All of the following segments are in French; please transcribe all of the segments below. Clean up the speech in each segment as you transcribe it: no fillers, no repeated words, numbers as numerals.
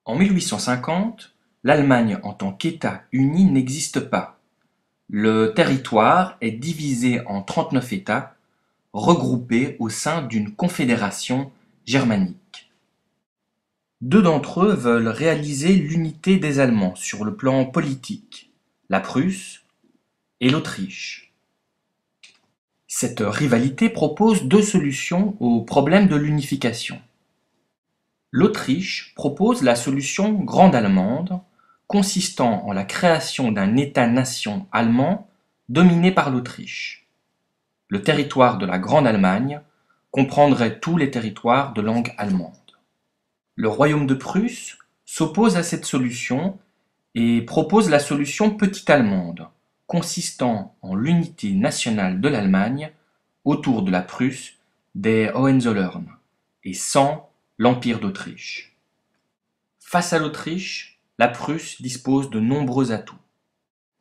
En 1850, l'Allemagne en tant qu'État uni n'existe pas. Le territoire est divisé en 39 États, regroupés au sein d'une confédération germanique. Deux d'entre eux veulent réaliser l'unité des Allemands sur le plan politique, la Prusse et l'Autriche. Cette rivalité propose deux solutions au problème de l'unification. L'Autriche propose la solution grande allemande, consistant en la création d'un État-nation allemand dominé par l'Autriche. Le territoire de la Grande Allemagne comprendrait tous les territoires de langue allemande. Le royaume de Prusse s'oppose à cette solution et propose la solution petite allemande, consistant en l'unité nationale de l'Allemagne autour de la Prusse des Hohenzollern et sans l'Empire d'Autriche. Face à l'Autriche, la Prusse dispose de nombreux atouts.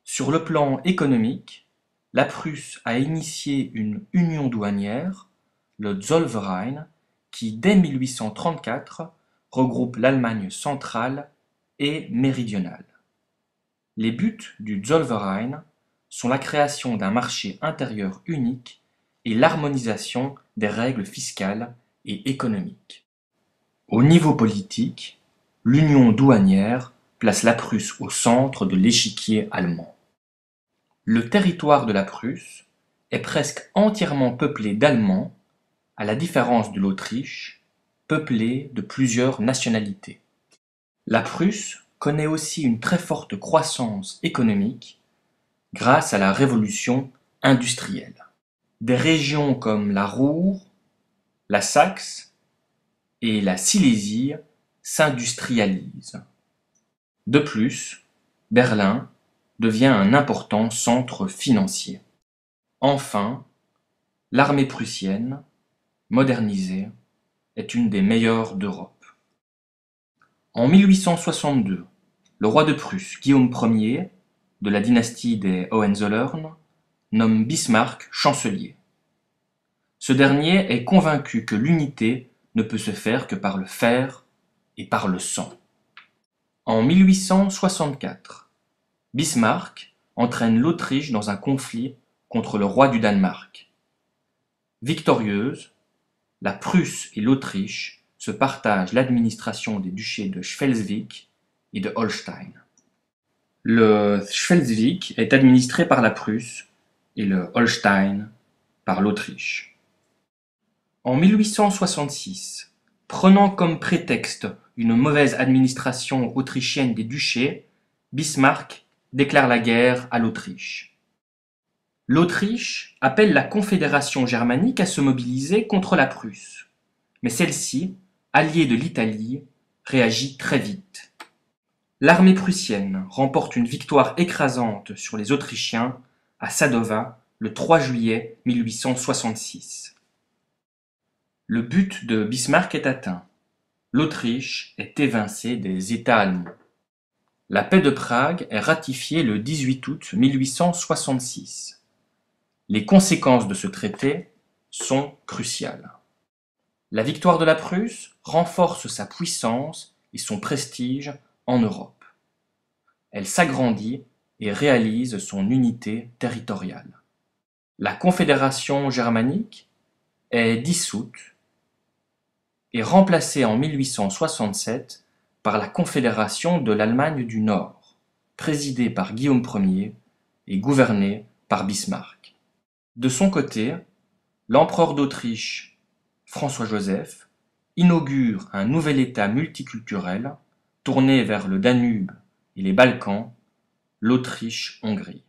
Sur le plan économique, la Prusse a initié une union douanière, le Zollverein, qui dès 1834 regroupe l'Allemagne centrale et méridionale. Les buts du Zollverein sont la création d'un marché intérieur unique et l'harmonisation des règles fiscales et économiques. Au niveau politique, l'union douanière place la Prusse au centre de l'échiquier allemand. Le territoire de la Prusse est presque entièrement peuplé d'Allemands, à la différence de l'Autriche, peuplée de plusieurs nationalités. La Prusse connaît aussi une très forte croissance économique grâce à la révolution industrielle. Des régions comme la Ruhr, la Saxe et la Silésie s'industrialisent. De plus, Berlin devient un important centre financier. Enfin, l'armée prussienne, modernisée, est une des meilleures d'Europe. En 1862, le roi de Prusse, Guillaume Ier, de la dynastie des Hohenzollern, nomme Bismarck chancelier. Ce dernier est convaincu que l'unité ne peut se faire que par le fer et par le sang. En 1864, Bismarck entraîne l'Autriche dans un conflit contre le roi du Danemark. Victorieuse, la Prusse et l'Autriche se partagent l'administration des duchés de Schleswig et de Holstein. Le Schleswig est administré par la Prusse et le Holstein par l'Autriche. En 1866, prenant comme prétexte une mauvaise administration autrichienne des duchés, Bismarck déclare la guerre à l'Autriche. L'Autriche appelle la Confédération germanique à se mobiliser contre la Prusse, mais celle-ci, alliée de l'Italie, réagit très vite. L'armée prussienne remporte une victoire écrasante sur les Autrichiens à Sadowa le 3 juillet 1866. Le but de Bismarck est atteint. L'Autriche est évincée des États allemands. La paix de Prague est ratifiée le 18 août 1866. Les conséquences de ce traité sont cruciales. La victoire de la Prusse renforce sa puissance et son prestige en Europe. Elle s'agrandit et réalise son unité territoriale. La Confédération germanique est dissoute et remplacée en 1867 par la Confédération de l'Allemagne du Nord, présidée par Guillaume Ier et gouvernée par Bismarck. De son côté, l'empereur d'Autriche, François-Joseph, inaugure un nouvel État multiculturel tourné vers le Danube et les Balkans, l'Autriche-Hongrie.